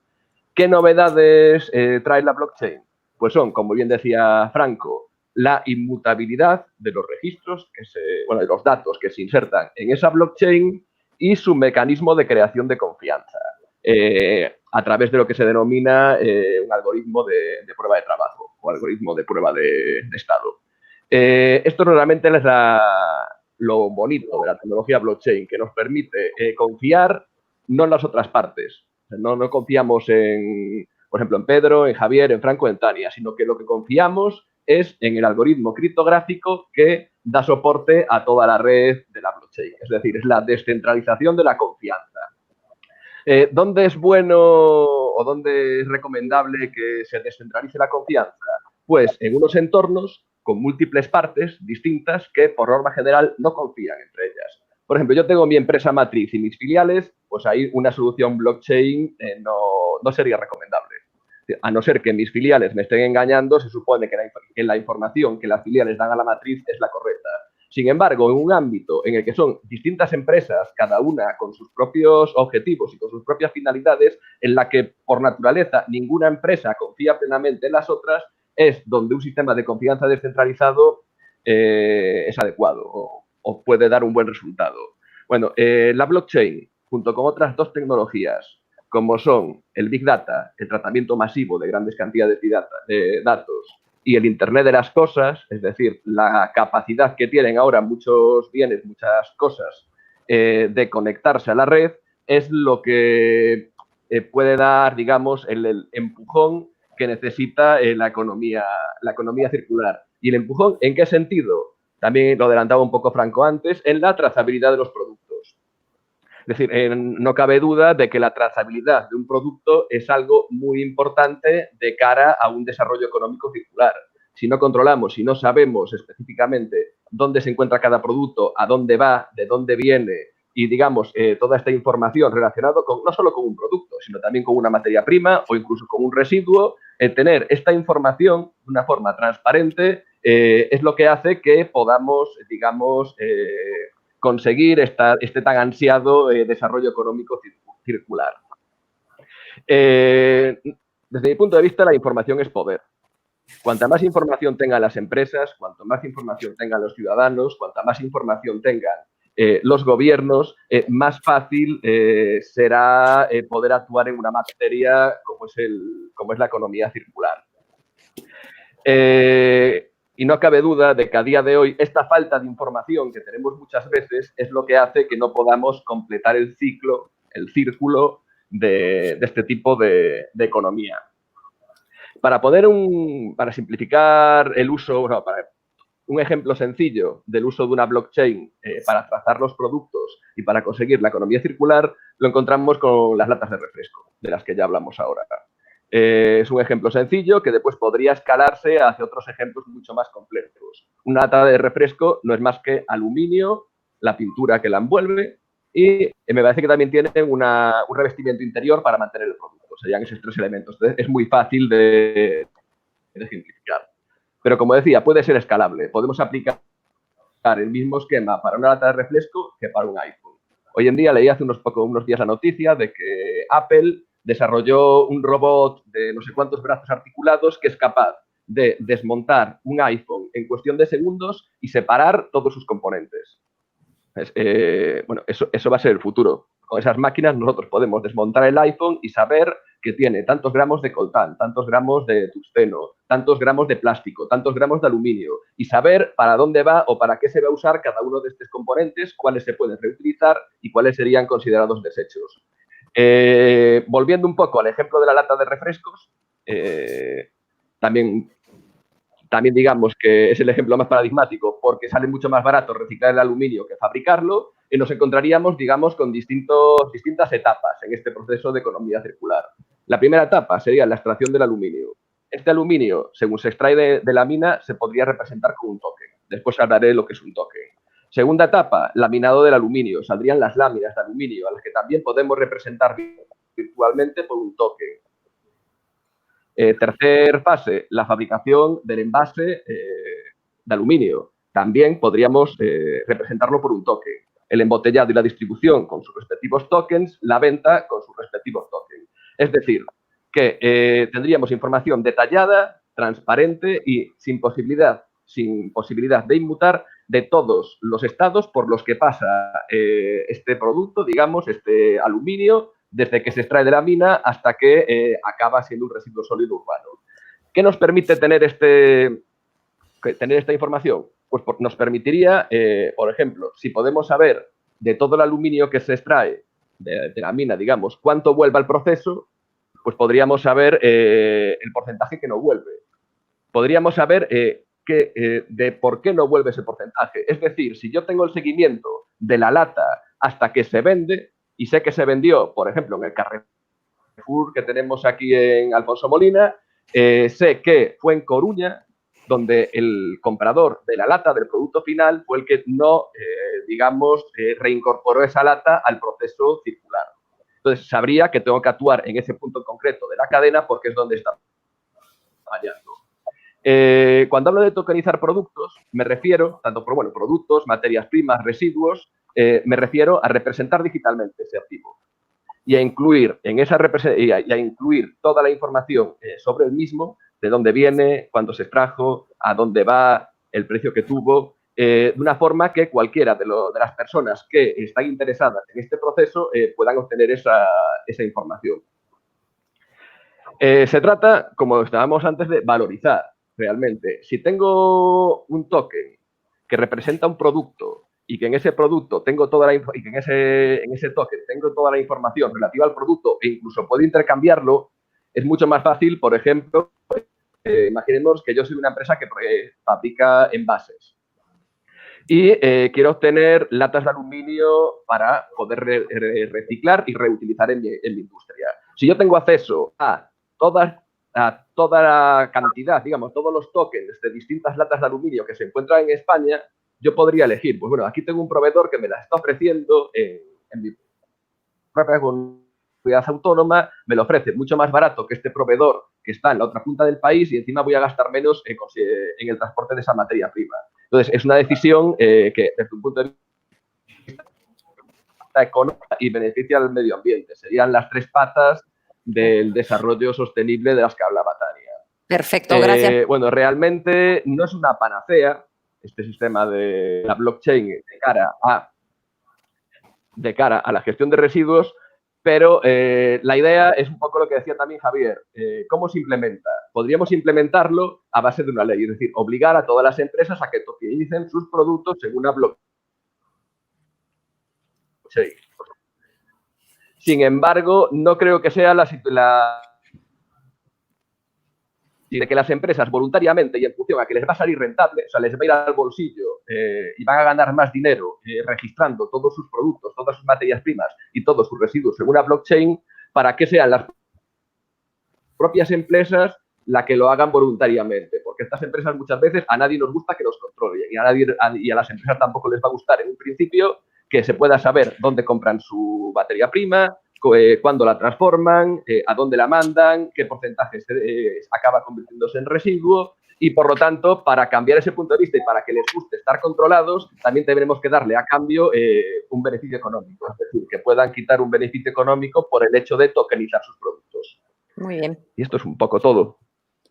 Speaker 3: ¿Qué novedades trae la blockchain? Pues son, como bien decía Franco, la inmutabilidad de los registros, de los datos que se insertan en esa blockchain y su mecanismo de creación de confianza a través de lo que se denomina un algoritmo de prueba de trabajo o algoritmo de prueba de estado. Esto realmente es lo bonito de la tecnología blockchain, que nos permite confiar no en las otras partes. No confiamos por ejemplo, en Pedro, en Javier, en Franco, en Tania, sino que lo que confiamos es en el algoritmo criptográfico que da soporte a toda la red de la blockchain. Es decir, es la descentralización de la confianza. ¿Dónde es bueno o dónde es recomendable que se descentralice la confianza? Pues en unos entornos con múltiples partes distintas que, por norma general, no confían entre ellas. Por ejemplo, yo tengo mi empresa matriz y mis filiales, pues ahí una solución blockchain no sería recomendable. A no ser que mis filiales me estén engañando, se supone que la información que las filiales dan a la matriz es la correcta. Sin embargo, en un ámbito en el que son distintas empresas, cada una con sus propios objetivos y con sus propias finalidades, en la que por naturaleza ninguna empresa confía plenamente en las otras, es donde un sistema de confianza descentralizado es adecuado o puede dar un buen resultado. Bueno, la blockchain, junto con otras dos tecnologías, como son el Big Data, el tratamiento masivo de grandes cantidades de datos, y el Internet de las cosas, es decir, la capacidad que tienen ahora muchos bienes, muchas cosas, de conectarse a la red, es lo que puede dar, digamos, el empujón que necesita la economía circular. ¿Y el empujón en qué sentido? También lo adelantaba un poco Franco antes, en la trazabilidad de los productos. Es decir, no cabe duda de que la trazabilidad de un producto es algo muy importante de cara a un desarrollo económico circular. Si no controlamos, si no sabemos específicamente dónde se encuentra cada producto, a dónde va, de dónde viene y, digamos, toda esta información relacionada no solo con un producto, sino también con una materia prima o incluso con un residuo, tener esta información de una forma transparente es lo que hace que podamos, digamos, conseguir este tan ansiado desarrollo económico circular. Desde mi punto de vista, la información es poder. Cuanta más información tengan las empresas, cuanto más información tengan los ciudadanos, cuanta más información tengan los gobiernos, más fácil será poder actuar en una materia como es la economía circular. Y no cabe duda de que a día de hoy esta falta de información que tenemos muchas veces es lo que hace que no podamos completar el círculo de este tipo de economía. Para simplificar el uso, para un ejemplo sencillo del uso de una blockchain para trazar los productos y para conseguir la economía circular, lo encontramos con las latas de refresco, de las que ya hablamos ahora. Es un ejemplo sencillo que después podría escalarse hacia otros ejemplos mucho más complejos. Una lata de refresco no es más que aluminio, la pintura que la envuelve y me parece que también tiene un revestimiento interior para mantener el producto. Serían esos tres elementos. Entonces, es muy fácil de simplificar. Pero como decía, puede ser escalable. Podemos aplicar el mismo esquema para una lata de refresco que para un iPhone. Hoy en día leí hace unos días la noticia de que Apple desarrolló un robot de no sé cuántos brazos articulados que es capaz de desmontar un iPhone en cuestión de segundos y separar todos sus componentes. Bueno, eso va a ser el futuro. Con esas máquinas nosotros podemos desmontar el iPhone y saber que tiene tantos gramos de coltán, tantos gramos de tungsteno, tantos gramos de plástico, tantos gramos de aluminio y saber para dónde va o para qué se va a usar cada uno de estos componentes, cuáles se pueden reutilizar y cuáles serían considerados desechos. Volviendo un poco al ejemplo de la lata de refrescos, también también digamos que es el ejemplo más paradigmático porque sale mucho más barato reciclar el aluminio que fabricarlo, y nos encontraríamos, digamos, con distintas etapas en este proceso de economía circular. La primera etapa sería la extracción del aluminio. Este aluminio, según se extrae de la mina, se podría representar con un token. Después hablaré de lo que es un token. Segunda etapa, laminado del aluminio. Saldrían las láminas de aluminio, a las que también podemos representar virtualmente por un token. Tercer fase, la fabricación del envase de aluminio. También podríamos representarlo por un token. El embotellado y la distribución con sus respectivos tokens, la venta con sus respectivos tokens. Es decir, que tendríamos información detallada, transparente y sin posibilidad de inmutar de todos los estados por los que pasa este producto, digamos, este aluminio, desde que se extrae de la mina hasta que acaba siendo un residuo sólido urbano. ¿Qué nos permite tener esta información? Pues nos permitiría, por ejemplo, si podemos saber de todo el aluminio que se extrae de la mina, digamos, cuánto vuelve al proceso, pues podríamos saber el porcentaje que no vuelve. Podríamos saber de por qué no vuelve ese porcentaje. Es decir, si yo tengo el seguimiento de la lata hasta que se vende y sé que se vendió, por ejemplo, en el Carrefour que tenemos aquí en Alfonso Molina, sé que fue en Coruña donde el comprador de la lata del producto final fue el que no, digamos, reincorporó esa lata al proceso circular. Entonces, sabría que tengo que actuar en ese punto concreto de la cadena porque es donde está fallando. Cuando hablo de tokenizar productos, me refiero, tanto por productos, materias primas, residuos, me refiero a representar digitalmente ese activo y a incluir incluir toda la información sobre el mismo, de dónde viene, cuándo se extrajo, a dónde va, el precio que tuvo, de una forma que cualquiera de las personas que están interesadas en este proceso puedan obtener esa información. Se trata, como estábamos antes, de valorizar realmente. Si tengo un token que representa un producto y que en ese producto tengo y que en ese token tengo toda la información relativa al producto e incluso puedo intercambiarlo, es mucho más fácil, por ejemplo, imaginemos que yo soy una empresa que fabrica envases y quiero obtener latas de aluminio para poder reciclar y reutilizar en mi industria. Si yo tengo acceso a toda la cantidad, digamos, todos los tokens de distintas latas de aluminio que se encuentran en España, yo podría elegir, pues bueno, aquí tengo un proveedor que me las está ofreciendo en mi propia comunidad autónoma, me lo ofrece mucho más barato que este proveedor que está en la otra punta del país y encima voy a gastar menos en el transporte de esa materia prima. Entonces, es una decisión que desde un punto de vista económico y beneficia al medio ambiente. Serían las tres patas del desarrollo sostenible de las que hablaba Tania.
Speaker 1: Perfecto, gracias.
Speaker 3: Bueno, realmente no es una panacea este sistema de la blockchain de cara a la gestión de residuos, pero la idea es un poco lo que decía también Javier. ¿Cómo se implementa? Podríamos implementarlo a base de una ley, es decir, obligar a todas las empresas a que tokenicen sus productos según una blockchain. Sin embargo, no creo que sea de que las empresas voluntariamente y en función a que les va a salir rentable, o sea, les va a ir al bolsillo y van a ganar más dinero registrando todos sus productos, todas sus materias primas y todos sus residuos en una blockchain, para que sean las propias empresas las que lo hagan voluntariamente, porque estas empresas muchas veces a nadie nos gusta que los controlen y a las empresas tampoco les va a gustar en un principio que se pueda saber dónde compran su materia prima, cuándo la transforman, a dónde la mandan, qué porcentaje acaba convirtiéndose en residuo y, por lo tanto, para cambiar ese punto de vista y para que les guste estar controlados, también tendremos que darle a cambio un beneficio económico, es decir, que puedan quitar un beneficio económico por el hecho de tokenizar sus productos.
Speaker 1: Muy bien.
Speaker 3: Y esto es un poco todo.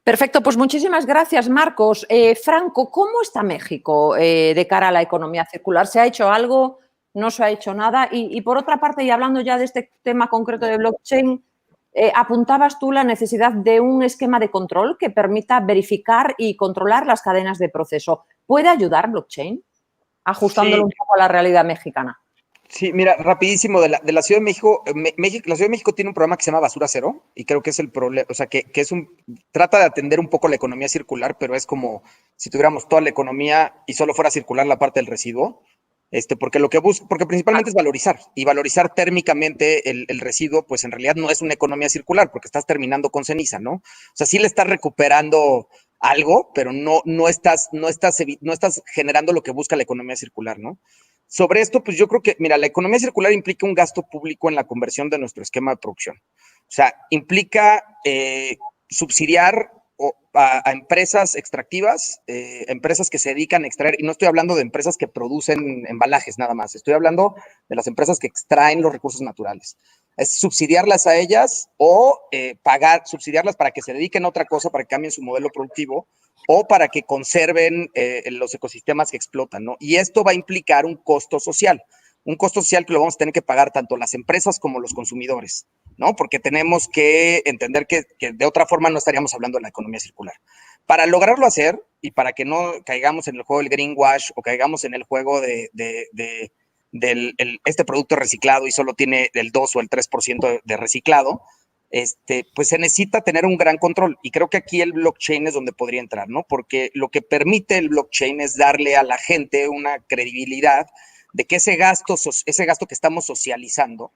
Speaker 1: Perfecto, pues muchísimas gracias, Marcos. Franco, ¿cómo está México de cara a la economía circular? ¿Se ha hecho algo? ¿No se ha hecho nada? Y por otra parte, y hablando ya de este tema concreto de blockchain, apuntabas tú la necesidad de un esquema de control que permita verificar y controlar las cadenas de proceso. ¿Puede ayudar blockchain ajustándolo un poco a la realidad mexicana?
Speaker 5: Sí, mira, rapidísimo, de la Ciudad de México, la Ciudad de México tiene un programa que se llama Basura Cero, y creo que es el problema, o sea, que trata de atender un poco la economía circular, pero es como si tuviéramos toda la economía y solo fuera circular la parte del residuo, porque porque principalmente es valorizar, y valorizar térmicamente el residuo, pues en realidad no es una economía circular, porque estás terminando con ceniza, ¿no? O sea, sí le estás recuperando algo, pero no estás generando lo que busca la economía circular, ¿no? Sobre esto, pues yo creo que, mira, la economía circular implica un gasto público en la conversión de nuestro esquema de producción. O sea, implica subsidiar a empresas extractivas, empresas que se dedican a extraer, y no estoy hablando de empresas que producen embalajes nada más, estoy hablando de las empresas que extraen los recursos naturales. Es subsidiarlas a ellas o subsidiarlas para que se dediquen a otra cosa, para que cambien su modelo productivo, o para que conserven los ecosistemas que explotan, ¿no? Y esto va a implicar un costo social que lo vamos a tener que pagar tanto las empresas como los consumidores, ¿no? Porque tenemos que entender que de otra forma no estaríamos hablando de la economía circular. Para lograrlo hacer, y para que no caigamos en el juego del greenwash o caigamos en el juego este producto reciclado y solo tiene el 2 o el 3% de reciclado, pues se necesita tener un gran control, y creo que aquí el blockchain es donde podría entrar, ¿no? Porque lo que permite el blockchain es darle a la gente una credibilidad de que ese gasto que estamos socializando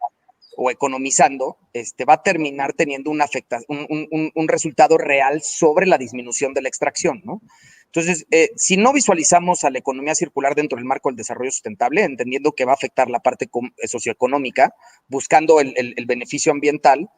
Speaker 5: o economizando, va a terminar teniendo un resultado real sobre la disminución de la extracción, ¿no? Entonces, si no visualizamos a la economía circular dentro del marco del desarrollo sustentable, entendiendo que va a afectar la parte socioeconómica, buscando el beneficio ambiental,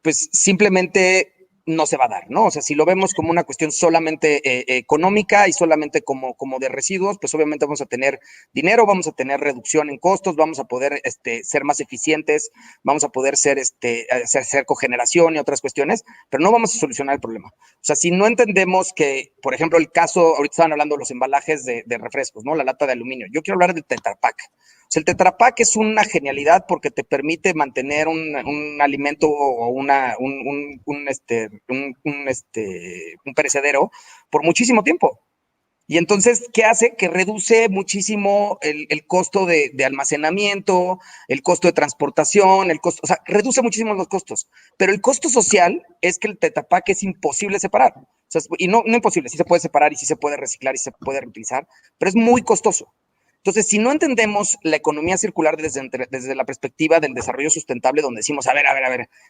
Speaker 5: pues simplemente no se va a dar, ¿no? O sea, si lo vemos como una cuestión solamente económica y solamente como de residuos, pues obviamente vamos a tener dinero, vamos a tener reducción en costos, vamos a poder ser más eficientes, vamos a poder hacer cogeneración y otras cuestiones, pero no vamos a solucionar el problema. O sea, si no entendemos que, por ejemplo, el caso, ahorita estaban hablando de los embalajes de refrescos, ¿no? La lata de aluminio. Yo quiero hablar del Tetra Pak. O sea, el Tetra Pak es una genialidad porque te permite mantener un alimento o un perecedero por muchísimo tiempo. Y entonces, ¿qué hace? Que reduce muchísimo el costo de almacenamiento, el costo de transportación, o sea, reduce muchísimo los costos. Pero el costo social es que el Tetra Pak es imposible separar. O sea, y no imposible, sí se puede separar y sí se puede reciclar y se puede reutilizar, pero es muy costoso. Entonces, si no entendemos la economía circular desde la perspectiva del desarrollo sustentable, donde decimos, a ver,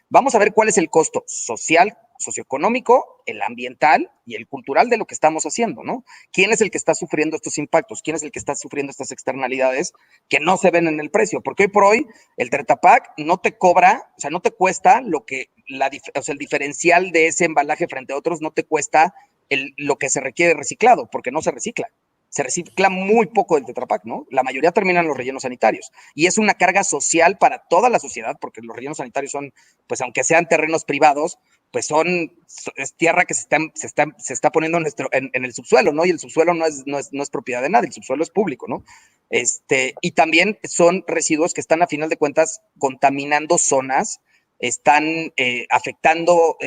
Speaker 5: vamos a ver cuál es el costo social, socioeconómico, el ambiental y el cultural de lo que estamos haciendo, ¿no? ¿Quién es el que está sufriendo estos impactos? ¿Quién es el que está sufriendo estas externalidades que no se ven en el precio? Porque hoy por hoy el Tetra Pak no te cobra, o sea, no te cuesta el diferencial de ese embalaje frente a otros, no te cuesta lo que se requiere reciclado, porque no se recicla. Se recicla muy poco del Tetra Pak, ¿no? La mayoría terminan en los rellenos sanitarios. Y es una carga social para toda la sociedad, porque los rellenos sanitarios son, pues aunque sean terrenos privados, pues es tierra que se está poniendo en el subsuelo, ¿no? Y el subsuelo no es propiedad de nadie, el subsuelo es público, ¿no? Y también son residuos que están, a final de cuentas, contaminando zonas, están extrayendo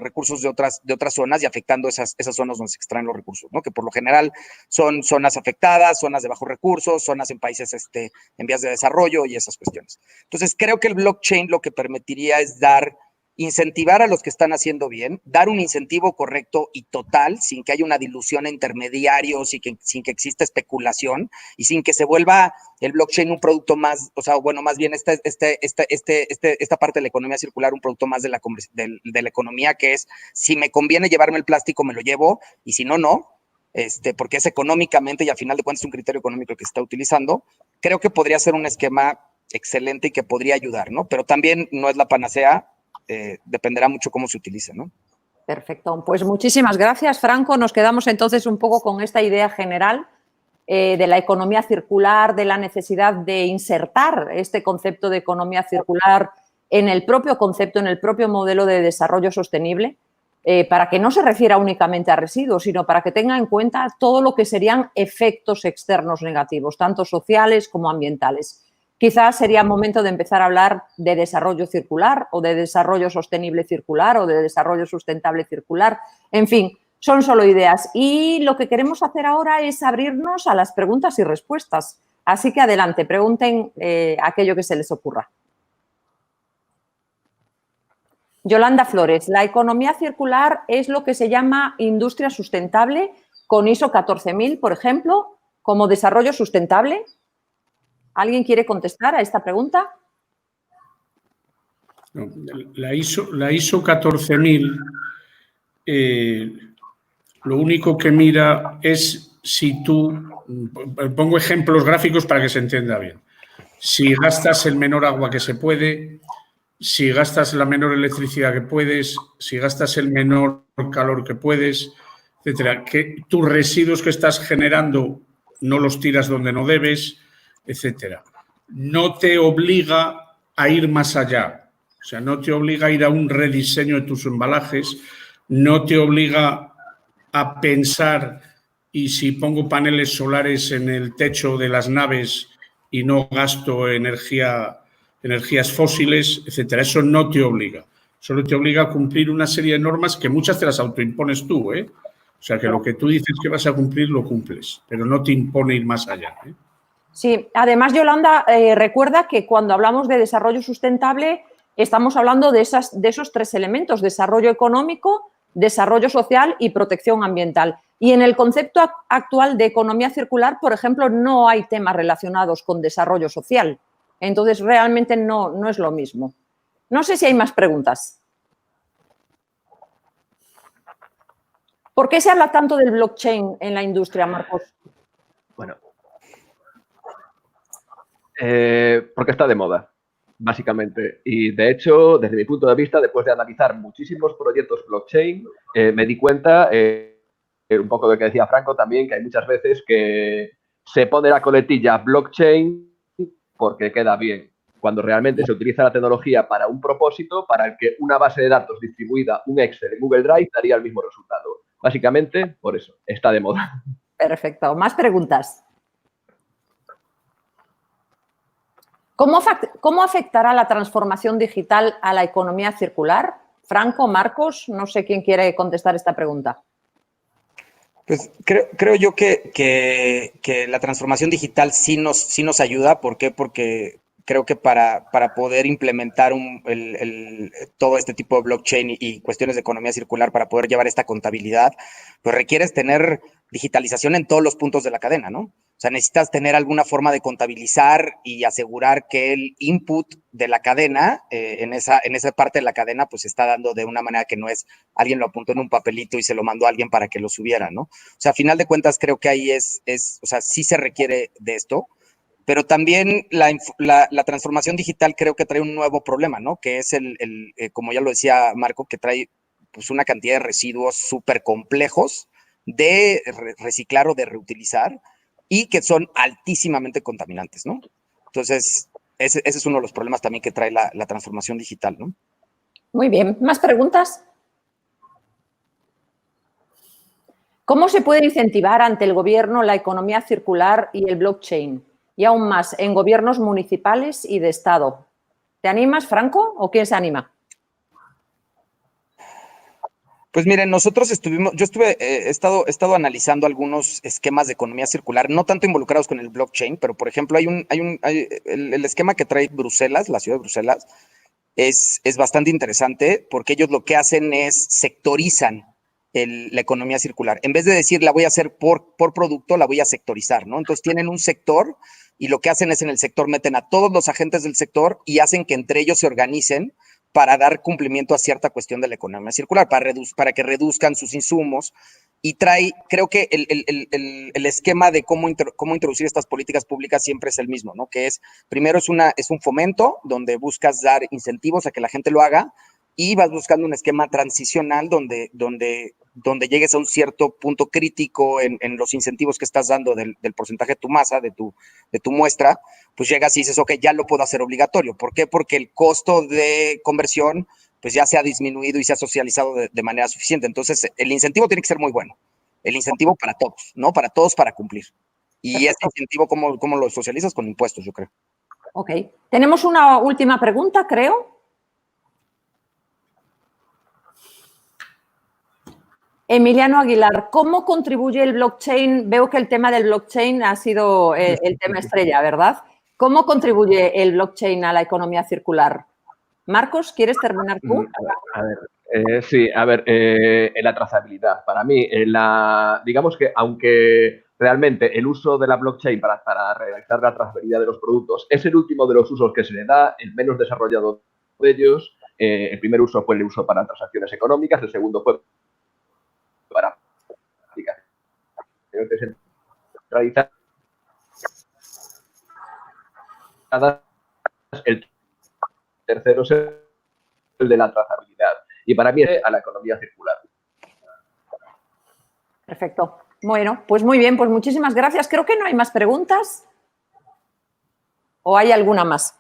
Speaker 5: recursos de otras zonas y afectando esas zonas donde se extraen los recursos, ¿no? Que por lo general son zonas afectadas, zonas de bajos recursos, zonas en países en vías de desarrollo y esas cuestiones. Entonces, creo que el blockchain lo que permitiría es incentivar a los que están haciendo bien, dar un incentivo correcto y total, sin que haya una dilución a intermediarios, sin que exista especulación y sin que se vuelva el blockchain un producto más, o sea, bueno, más bien esta parte de la economía circular, un producto más de la economía, que es, si me conviene llevarme el plástico, me lo llevo, y si no, no, porque es económicamente y al final de cuentas es un criterio económico que se está utilizando. Creo que podría ser un esquema excelente y que podría ayudar, ¿no? Pero también no es la panacea. Dependerá mucho cómo se utilice, ¿no?
Speaker 1: Perfecto. Pues muchísimas gracias, Franco. Nos quedamos entonces un poco con esta idea general de la economía circular, de la necesidad de insertar este concepto de economía circular en el propio concepto, en el propio modelo de desarrollo sostenible, para que no se refiera únicamente a residuos, sino para que tenga en cuenta todo lo que serían efectos externos negativos, tanto sociales como ambientales. Quizás sería momento de empezar a hablar de desarrollo circular o de desarrollo sostenible circular o de desarrollo sustentable circular. En fin, son solo ideas. Y lo que queremos hacer ahora es abrirnos a las preguntas y respuestas. Así que adelante, pregunten aquello que se les ocurra. Yolanda Flores, la economía circular es lo que se llama industria sustentable con ISO 14000, por ejemplo, como desarrollo sustentable. ¿Alguien quiere contestar a esta pregunta?
Speaker 2: No, la ISO 14000 lo único que mira es si tú, pongo ejemplos gráficos para que se entienda bien, si gastas el menor agua que se puede, si gastas la menor electricidad que puedes, si gastas el menor calor que puedes, etcétera, que tus residuos que estás generando no los tiras donde no debes, etcétera. No te obliga a ir más allá, o sea, no te obliga a ir a un rediseño de tus embalajes, no te obliga a pensar y si pongo paneles solares en el techo de las naves y no gasto energías fósiles, etcétera. Eso no te obliga. Solo te obliga a cumplir una serie de normas que muchas te las autoimpones tú, ¿eh? O sea, que lo que tú dices que vas a cumplir, lo cumples, pero no te impone ir más allá, ¿eh?
Speaker 1: Sí, además, Yolanda, recuerda que cuando hablamos de desarrollo sustentable estamos hablando de esos tres elementos, desarrollo económico, desarrollo social y protección ambiental. Y en el concepto actual de economía circular, por ejemplo, no hay temas relacionados con desarrollo social. Entonces, realmente no es lo mismo. No sé si hay más preguntas. ¿Por qué se habla tanto del blockchain en la industria, Marcos?
Speaker 3: Bueno, porque está de moda, básicamente. Y, de hecho, desde mi punto de vista, después de analizar muchísimos proyectos blockchain, me di cuenta, un poco de lo que decía Franco también, que hay muchas veces que se pone la coletilla blockchain porque queda bien, cuando realmente se utiliza la tecnología para un propósito para el que una base de datos distribuida, un Excel en Google Drive, daría el mismo resultado. Básicamente, por eso, está de moda.
Speaker 1: Perfecto. ¿Más preguntas? ¿Cómo afectará la transformación digital a la economía circular? Franco, Marcos, no sé quién quiere contestar esta pregunta.
Speaker 5: Pues creo yo que la transformación digital sí nos ayuda. ¿Por qué? Porque creo que para poder implementar todo este tipo de blockchain y cuestiones de economía circular, para poder llevar esta contabilidad, pues requieres tener digitalización en todos los puntos de la cadena, ¿no? O sea, necesitas tener alguna forma de contabilizar y asegurar que el input de la cadena, en esa parte de la cadena, pues se está dando de una manera que no es alguien lo apuntó en un papelito y se lo mandó a alguien para que lo subiera, ¿no? O sea, a final de cuentas creo que ahí o sea, sí se requiere de esto, pero también la transformación digital creo que trae un nuevo problema, ¿no? Que es como ya lo decía Marco, que trae pues una cantidad de residuos súper complejos de reciclar o de reutilizar y que son altísimamente contaminantes, ¿no? Entonces, ese es uno de los problemas también que trae la transformación digital, ¿no?
Speaker 1: Muy bien. ¿Más preguntas? ¿Cómo se puede incentivar ante el gobierno la economía circular y el blockchain? Y aún más, en gobiernos municipales y de Estado. ¿Te animas, Franco, o quién se anima?
Speaker 5: Pues miren, he estado analizando algunos esquemas de economía circular, no tanto involucrados con el blockchain, pero por ejemplo, el esquema que trae Bruselas, la ciudad de Bruselas, es bastante interesante porque ellos lo que hacen es sectorizan la economía circular. En vez de decir la voy a hacer por producto, la voy a sectorizar, ¿no? Entonces tienen un sector y lo que hacen es en el sector meten a todos los agentes del sector y hacen que entre ellos se organicen para dar cumplimiento a cierta cuestión de la economía circular, para que reduzcan sus insumos. Y creo que el esquema de cómo introducir estas políticas públicas siempre es el mismo, ¿no? Que primero es un fomento donde buscas dar incentivos a que la gente lo haga y vas buscando un esquema transicional donde llegues a un cierto punto crítico en los incentivos que estás dando del porcentaje de tu masa, de tu muestra, pues llegas y dices, ok, ya lo puedo hacer obligatorio. ¿Por qué? Porque el costo de conversión pues ya se ha disminuido y se ha socializado de manera suficiente. Entonces, el incentivo tiene que ser muy bueno. El incentivo para todos, ¿no? Para todos para cumplir. Y este incentivo, ¿cómo lo socializas? Con impuestos, yo creo.
Speaker 1: Ok. Tenemos una última pregunta, creo. Emiliano Aguilar, ¿cómo contribuye el blockchain? Veo que el tema del blockchain ha sido el tema estrella, ¿verdad? ¿Cómo contribuye el blockchain a la economía circular? Marcos, ¿quieres terminar tú?
Speaker 3: Sí, en la trazabilidad. Para mí, digamos que aunque realmente el uso de la blockchain para realizar la trazabilidad de los productos es el último de los usos que se le da, el menos desarrollado de ellos. El primer uso fue el uso para transacciones económicas, el segundo fue para aplicaciones centralizadas. El tercero es el de la trazabilidad. Y para mí es a la economía circular.
Speaker 1: Perfecto. Bueno, pues muy bien, pues muchísimas gracias. Creo que no hay más preguntas. ¿O hay alguna más?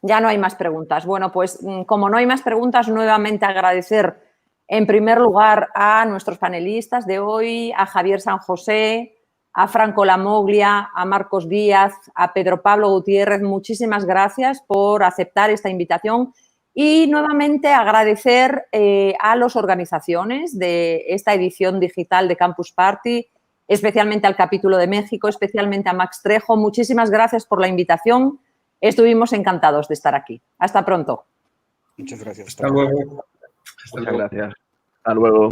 Speaker 1: Ya no hay más preguntas. Bueno, pues como no hay más preguntas, nuevamente agradecer en primer lugar a nuestros panelistas de hoy, a Javier San José, a Franco Lamoglia, a Marcos Díaz, a Pedro Pablo Gutiérrez. Muchísimas gracias por aceptar esta invitación y nuevamente agradecer a las organizaciones de esta edición digital de Campus Party, especialmente al capítulo de México, especialmente a Max Trejo. Muchísimas gracias por la invitación. Estuvimos encantados de estar aquí. Hasta pronto.
Speaker 5: Muchas gracias.
Speaker 2: Hasta luego.
Speaker 3: Muchas gracias. Hasta luego.